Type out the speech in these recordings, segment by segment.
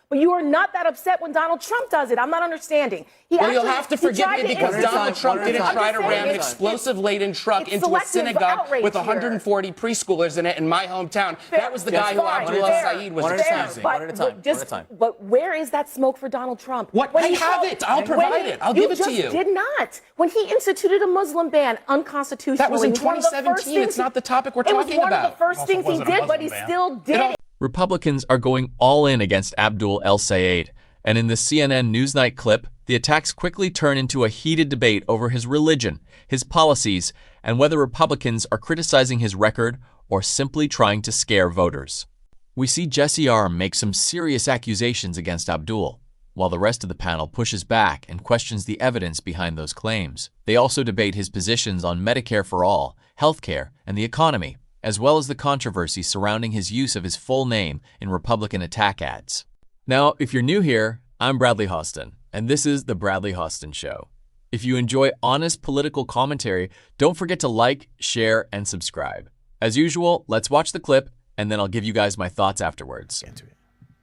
But you are not that upset when Donald Trump does it. I'm not understanding. Well, you'll have to forgive me because Donald Trump didn't try to ram an explosive-laden truck into a synagogue with 140 preschoolers in it in my hometown. That was the guy who Abdul El-Sayed was accusing. One at a time. But where is that smoke for Donald Trump? I have it. I'll provide it. I'll give it to you. You just did not. When he instituted a Muslim ban unconstitutionally. That was in 2017. It's not the topic we're talking about. It was one of the first things he did, but he still did it. Republicans are going all in against Abdul El-Sayed, and in the CNN NewsNight clip, the attacks quickly turn into a heated debate over his religion, his policies, and whether Republicans are criticizing his record or simply trying to scare voters. We see Jesse Arm make some serious accusations against Abdul, while the rest of the panel pushes back and questions the evidence behind those claims. They also debate his positions on Medicare for all, healthcare, and the economy, as well as the controversy surrounding his use of his full name in Republican attack ads. Now, if you're new here, I'm Bradley Hostin, and this is The Bradley Hostin Show. If you enjoy honest political commentary, don't forget to like, share, and subscribe. As usual, let's watch the clip, and then I'll give you guys my thoughts afterwards.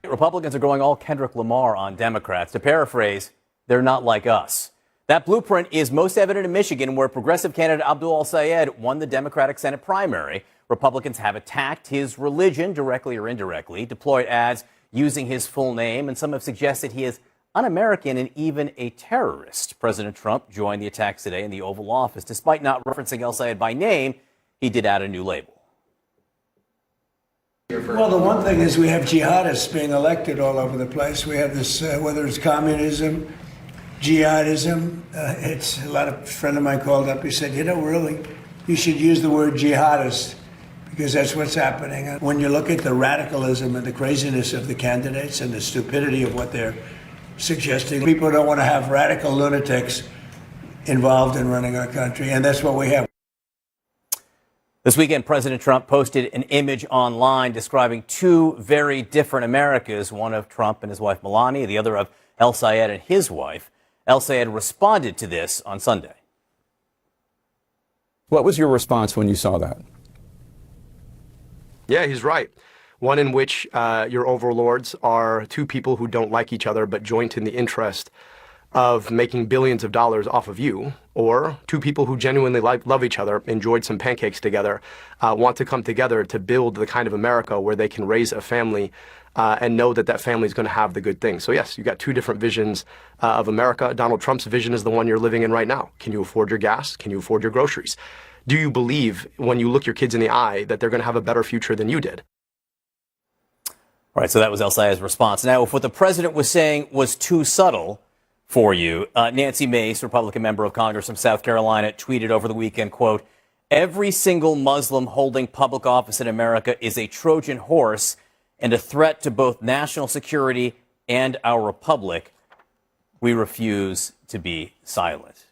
Republicans are going all Kendrick Lamar on Democrats. To paraphrase, they're not like us. That blueprint is most evident in Michigan, where progressive candidate Abdul El-Sayed won the Democratic Senate primary. Republicans have attacked his religion, directly or indirectly, deployed ads using his full name, and some have suggested he is un-American and even a terrorist. President Trump joined the attacks today in the Oval Office. Despite not referencing El-Sayed by name, he did add a new label. Well, the one thing is we have jihadists being elected all over the place. We have this, whether it's communism, jihadism. A friend of mine called up. He said, really, you should use the word jihadist, because that's what's happening. When you look at the radicalism and the craziness of the candidates and the stupidity of what they're suggesting, people don't want to have radical lunatics involved in running our country, and that's what we have. This weekend, President Trump posted an image online describing two very different Americas, one of Trump and his wife Melania, the other of El-Sayed and his wife. El-Sayed responded to this on Sunday. What was your response when you saw that? Yeah, he's right. One in which your overlords are two people who don't like each other but joint in the interest of making billions of dollars off of you, or two people who genuinely love each other, enjoyed some pancakes together, want to come together to build the kind of America where they can raise a family and know that that family is going to have the good things. So yes, you got two different visions of America. Donald Trump's vision is the one you're living in right now. Can you afford your gas? Can you afford your groceries? Do you believe when you look your kids in the eye that they're going to have a better future than you did? All right, so that was El-Sayed's response. Now, if what the president was saying was too subtle for you, Nancy Mace, Republican member of Congress from South Carolina, tweeted over the weekend, quote, "Every single Muslim holding public office in America is a Trojan horse and a threat to both national security and our republic. We refuse to be silent."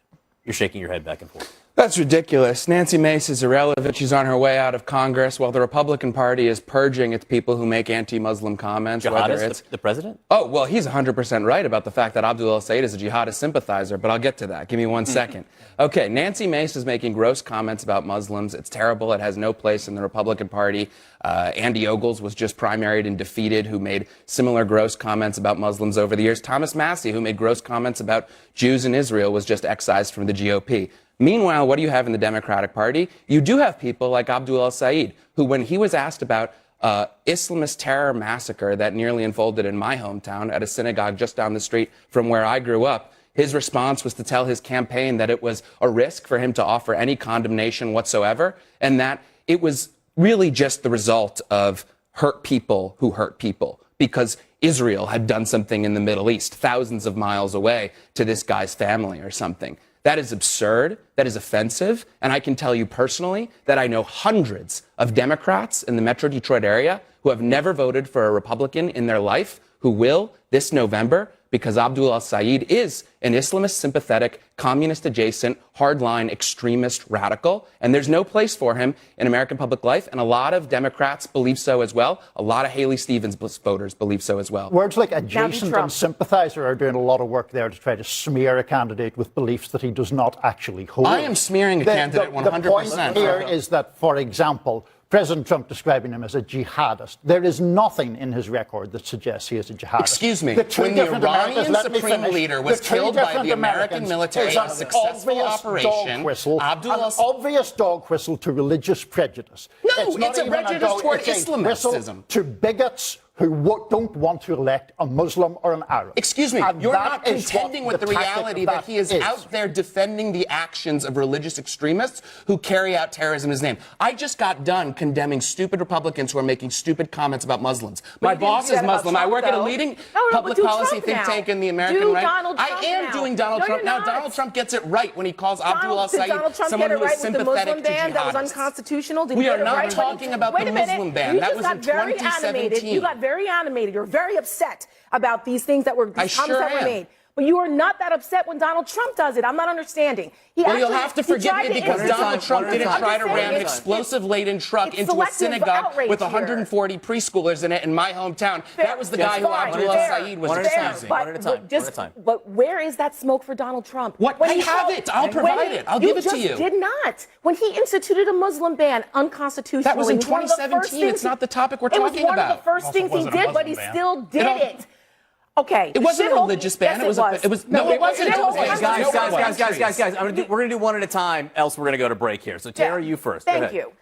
You're shaking your head back and forth. That's ridiculous. Nancy Mace is irrelevant. She's on her way out of Congress while the Republican Party is purging its people who make anti-Muslim comments. Whether it's the president? Oh, well, he's 100% right about the fact that Abdul El-Sayed is a jihadist sympathizer, but I'll get to that. Give me 1 second. Okay, Nancy Mace is making gross comments about Muslims. It's terrible. It has no place in the Republican Party. Andy Ogles was just primaried and defeated, who made similar gross comments about Muslims over the years. Thomas Massie, who made gross comments about Jews in Israel, was just excised from the GOP. Meanwhile, what do you have in the Democratic Party? You do have people like Abdul El-Sayed, who, when he was asked about Islamist terror massacre that nearly unfolded in my hometown at a synagogue just down the street from where I grew up, his response was to tell his campaign that it was a risk for him to offer any condemnation whatsoever, and that it was really just the result of hurt people who hurt people, because Israel had done something in the Middle East, thousands of miles away, to this guy's family or something. That is absurd. That is offensive. And I can tell you personally that I know hundreds of Democrats in the Metro Detroit area who have never voted for a Republican in their life who will this November, because Abdul El-Sayed is an Islamist sympathetic, communist adjacent, hardline extremist radical. And there's no place for him in American public life. And a lot of Democrats believe so as well. A lot of Haley Stevens voters believe so as well. Words like adjacent and sympathizer are doing a lot of work there to try to smear a candidate with beliefs that he does not actually hold. I am smearing a candidate 100%. The point here is that, for example, President Trump describing him as a jihadist. There is nothing in his record that suggests he is a jihadist. Excuse me, when the Iranian Supreme Leader was killed by the American military in a successful operation, Abdul an obvious dog whistle to religious prejudice. No, it's a prejudice toward Islamism. To bigots who don't want to elect a Muslim or an Arab. Excuse me, And you're that not is contending what with the reality that he is out there defending the actions of religious extremists who carry out terrorism in his name. I just got done condemning stupid Republicans who are making stupid comments about Muslims. My boss is Muslim. I work at a leading public policy think tank in the American right. I am doing Donald Trump now. Donald Trump gets it right when he calls Abdul El-Sayed someone who is sympathetic to jihadists. That was unconstitutional. We are not talking about the Muslim ban. That was in 2017. You got very animated. You're very upset about these things that were comments that were made. But you are not that upset when Donald Trump does it. I'm not understanding. Well, you'll have to forgive me because Donald Trump didn't try to ram an explosive-laden truck into a synagogue with 140 preschoolers in it in my hometown. That was the guy who Abdul El-Sayed was accusing. One at a time. But where is that smoke for Donald Trump? I have it. I'll provide it. I'll give it to you. You just did not. When he instituted a Muslim ban unconstitutionally. That was in 2017. It's not the topic we're talking about. It was one of the first things he did, but he still did it. Okay. It wasn't a religious ban. Yes, it was. No, it wasn't. Guys. We're gonna do one at a time. Else, we're gonna go to break here. So, Tara, you first. Thank you.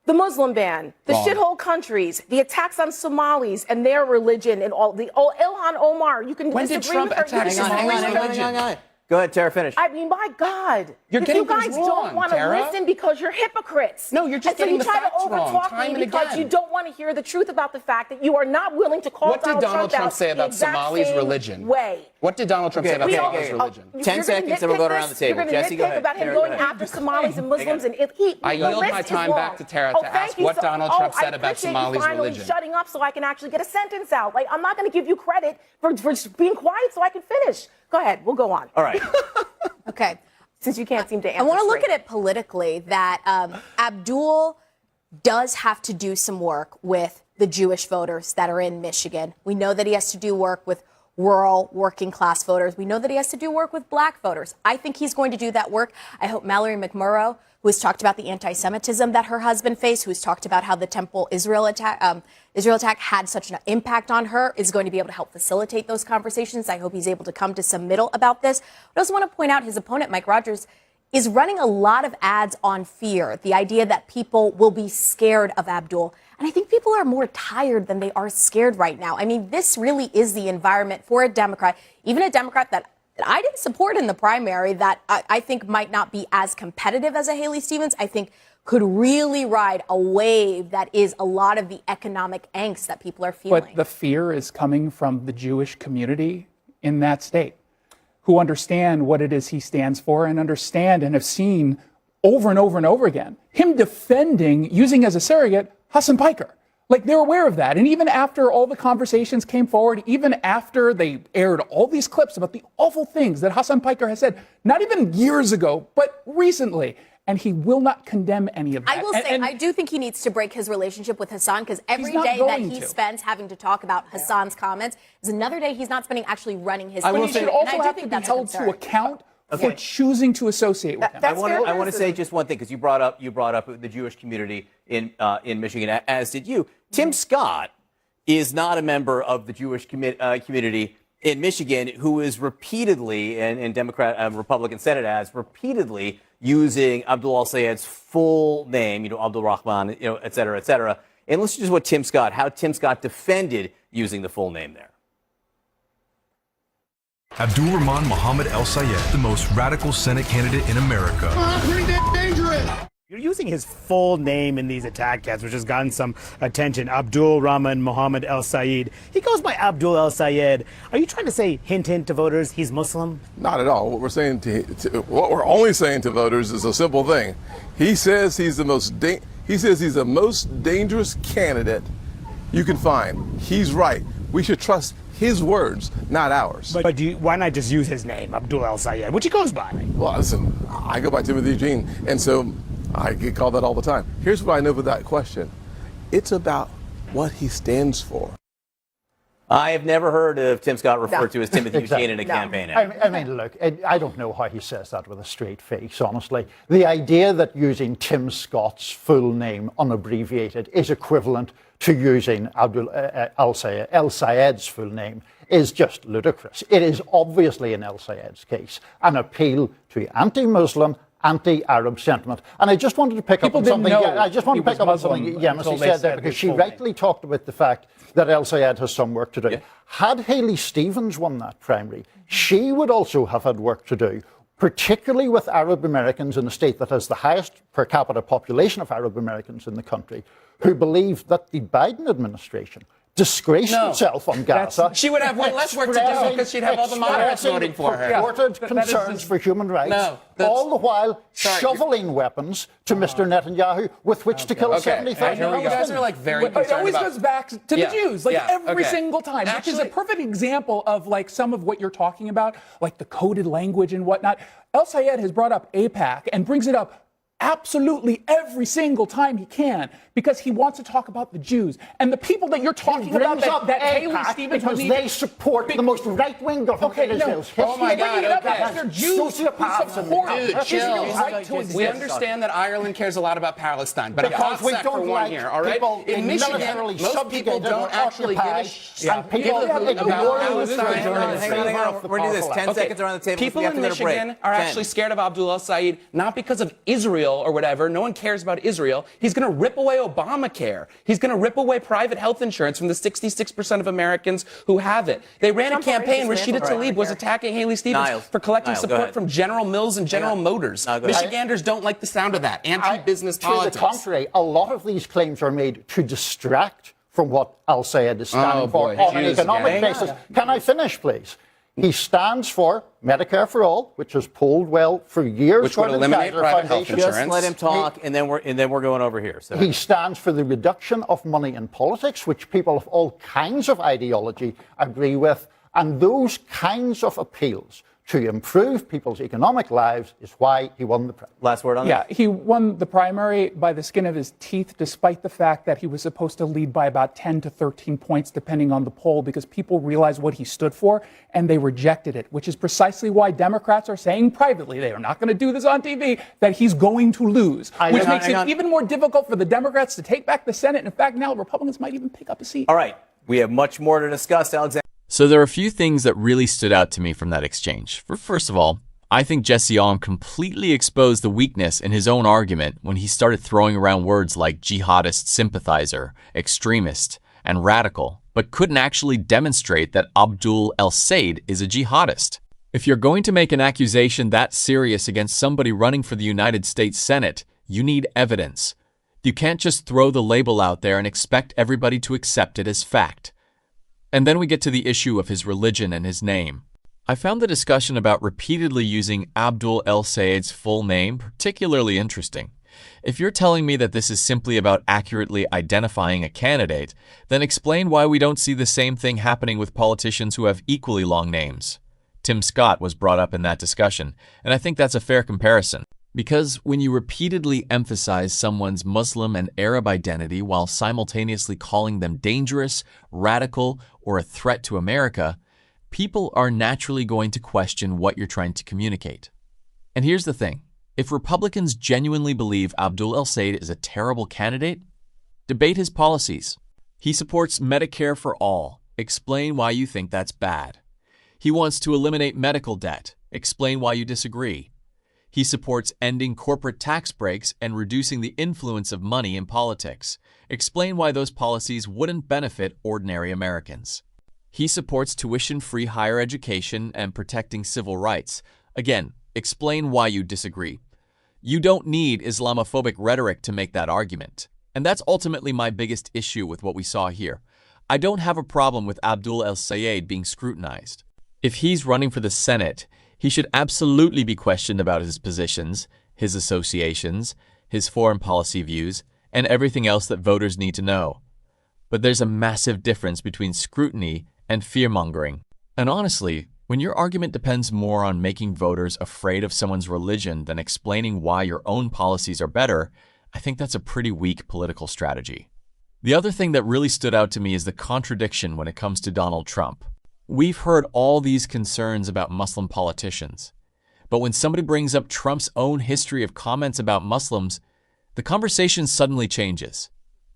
The Muslim ban, the shithole countries, the attacks on Somalis and their religion, and all the Ilhan Omar. You can when did Trump attack Somali's religion? Go ahead, Tara, finish. I mean, my God. You're getting you guys things wrong, don't want to listen because you're hypocrites. No, you're just getting the facts wrong. And so you try to overtalk me because you don't want to hear the truth about the fact that you are not willing to call Donald Trump out. What did Donald Trump say about Somali's religion? What did Donald Trump say about Somali's religion? 10 seconds and we'll go around the table. Jesse, go ahead. About him going after Somalis and Muslims, and I yield my time back to Tara to ask what Donald Trump said about Somali's religion. Shutting up so I can actually get a sentence out. Like, I'm not going to give you credit for being quiet so I can finish. Go ahead. We'll go on. All right. Okay. Since you can't seem to answer. I want to look at it politically that Abdul does have to do some work with the Jewish voters that are in Michigan. We know that he has to do work with rural working class voters. We know that he has to do work with black voters. I think he's going to do that work. I hope Mallory McMurrow, who has talked about the anti-Semitism that her husband faced, who has talked about how the Temple Israel attack had such an impact on her, is going to be able to help facilitate those conversations. I hope he's able to come to some middle about this. I also want to point out his opponent, Mike Rogers, is running a lot of ads on fear, the idea that people will be scared of Abdul. And I think people are more tired than they are scared right now. I mean, this really is the environment for a Democrat, even a Democrat that I didn't support in the primary, that I think might not be as competitive as a Haley Stevens. I think could really ride a wave that is a lot of the economic angst that people are feeling. But the fear is coming from the Jewish community in that state, who understand what it is he stands for and understand and have seen over and over and over again him defending, using as a surrogate, Hassan Piker. Like, they're aware of that. And even after all the conversations came forward, even after they aired all these clips about the awful things that Hassan Piker has said, not even years ago, but recently, and he will not condemn any of that. I will say, I do think he needs to break his relationship with Hassan, because every day that he spends having to talk about Hassan's comments is another day he's not spending actually running his But he should also have to be held to account for choosing to associate with him. I want to say just one thing, because you brought up the Jewish community in Michigan, as did you. Tim Scott is not a member of the Jewish community in Michigan, who is repeatedly, in Democrat Republican Senate ads, repeatedly using Abdul El-Sayed's full name, Abdul Rahman, et cetera, et cetera. And listen to how Tim Scott defended using the full name there. Abdul Rahman Mohammed El-Sayed, the most radical Senate candidate in America. Pretty dangerous. You're using his full name in these attack ads, which has gotten some attention. Abdul Rahman Mohammed El-Sayed. He goes by Abdul El-Sayed. Are you trying to say, hint, hint to voters, he's Muslim? Not at all. What we're saying what we're only saying to voters is a simple thing. He says he's the most dangerous candidate you can find. He's right. We should trust his words, not ours. But why not just use his name, Abdul El-Sayed, which he goes by? Well, listen, I go by Timothy Eugene, and so I get called that all the time. Here's what I know without question. It's about what he stands for. I have never heard of Tim Scott referred to as Timothy Exactly. Buchanan in a campaign ad. I mean, look, I don't know how he says that with a straight face, honestly. The idea that using Tim Scott's full name unabbreviated is equivalent to using Abdul El-Sayed's full name is just ludicrous. It is obviously, in El-Sayed's case, an appeal to anti-Muslim, anti-Arab sentiment. And I just wanted to pick up on something. I just want to pick up on something Yemisi said there, because she rightly talked about the fact that El-Sayed has some work to do. Yeah. Had Haley Stevens won that primary, she would also have had work to do, particularly with Arab Americans in a state that has the highest per capita population of Arab Americans in the country, who believe that the Biden administration disgraced itself on Gaza. She would have one less work to do because she'd have all the moderates voting for her. Reported concerns for human rights, all the while shoveling weapons to Mr. Netanyahu with which to kill 75 You guys are like very concerned. It always goes back to the Jews, like every single time, which is a perfect example of like some of what you're talking about, like the coded language and whatnot. El-Sayed has brought up AIPAC and brings it up absolutely every single time he can, because he wants to talk about the Jews and the people that you're talking about that Haley Stevens because they support the most right-wing government in Israel's history. Oh my God! They're Jews who support Israel's right to exist. We understand that Ireland cares a lot about Palestine, but a hot sec for one here, all right? In Michigan, most people don't actually give a shit about Palestine. Hang on. We're going to do this. 10 seconds around the table. People in Michigan are actually scared of Abdul El-Sayed, not because of Israel or whatever. No one cares about Israel. He's going to rip away Obamacare. He's going to rip away private health insurance from the 66% of Americans who have it. They ran a campaign. Rashida Tlaib was attacking Haley Stevens for collecting support from General Mills and General Motors. Michiganders don't like the sound of that. Anti-business politics. To the contrary, a lot of these claims are made to distract from what Al-Sayed is standing for on an economic basis. Can I finish, please? He stands for Medicare for all, which has polled well for years. Which would eliminate private health insurance. Just let him talk, and then we're going over here. So. He stands for the reduction of money in politics, which people of all kinds of ideology agree with. And those kinds of appeals to improve people's economic lives is why he won the primary. Last word on that? Yeah, he won the primary by the skin of his teeth, despite the fact that he was supposed to lead by about 10 to 13 points, depending on the poll, because people realized what he stood for, and they rejected it, which is precisely why Democrats are saying privately, they are not going to do this on TV, that he's going to lose, which makes it even more difficult for the Democrats to take back the Senate. In fact, now Republicans might even pick up a seat. All right, we have much more to discuss, Alexander. So there are a few things that really stood out to me from that exchange. First of all, I think Jesse Alm completely exposed the weakness in his own argument when he started throwing around words like jihadist sympathizer, extremist, and radical, but couldn't actually demonstrate that Abdul El-Sayed is a jihadist. If you're going to make an accusation that serious against somebody running for the United States Senate, you need evidence. You can't just throw the label out there and expect everybody to accept it as fact. And then we get to the issue of his religion and his name. I found the discussion about repeatedly using Abdul El-Sayed's full name particularly interesting. If you're telling me that this is simply about accurately identifying a candidate, then explain why we don't see the same thing happening with politicians who have equally long names. Tim Scott was brought up in that discussion, and I think that's a fair comparison. Because when you repeatedly emphasize someone's Muslim and Arab identity while simultaneously calling them dangerous, radical, or a threat to America, people are naturally going to question what you're trying to communicate. And here's the thing. If Republicans genuinely believe Abdul El-Sayed is a terrible candidate, debate his policies. He supports Medicare for all. Explain why you think that's bad. He wants to eliminate medical debt. Explain why you disagree. He supports ending corporate tax breaks and reducing the influence of money in politics. Explain why those policies wouldn't benefit ordinary Americans. He supports tuition-free higher education and protecting civil rights. Again, explain why you disagree. You don't need Islamophobic rhetoric to make that argument. And that's ultimately my biggest issue with what we saw here. I don't have a problem with Abdul El-Sayed being scrutinized. If he's running for the Senate, he should absolutely be questioned about his positions, his associations, his foreign policy views, and everything else that voters need to know. But there's a massive difference between scrutiny and fear-mongering. And honestly, when your argument depends more on making voters afraid of someone's religion than explaining why your own policies are better, I think that's a pretty weak political strategy. The other thing that really stood out to me is the contradiction when it comes to Donald Trump. We've heard all these concerns about Muslim politicians, but when somebody brings up Trump's own history of comments about Muslims, the conversation suddenly changes.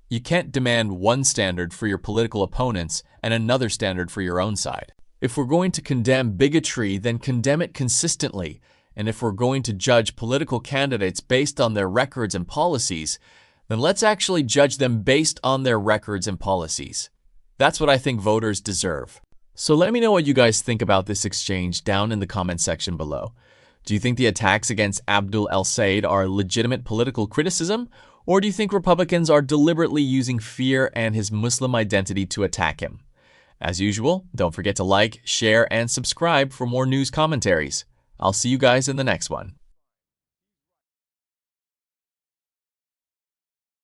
You can't demand one standard for your political opponents and another standard for your own side. If we're going to condemn bigotry, then condemn it consistently. And if we're going to judge political candidates based on their records and policies, then let's actually judge them based on their records and policies. That's what I think voters deserve. So let me know what you guys think about this exchange down in the comment section below. Do you think the attacks against Abdul El-Sayed are legitimate political criticism? Or do you think Republicans are deliberately using fear and his Muslim identity to attack him? As usual, don't forget to like, share, and subscribe for more news commentaries. I'll see you guys in the next one.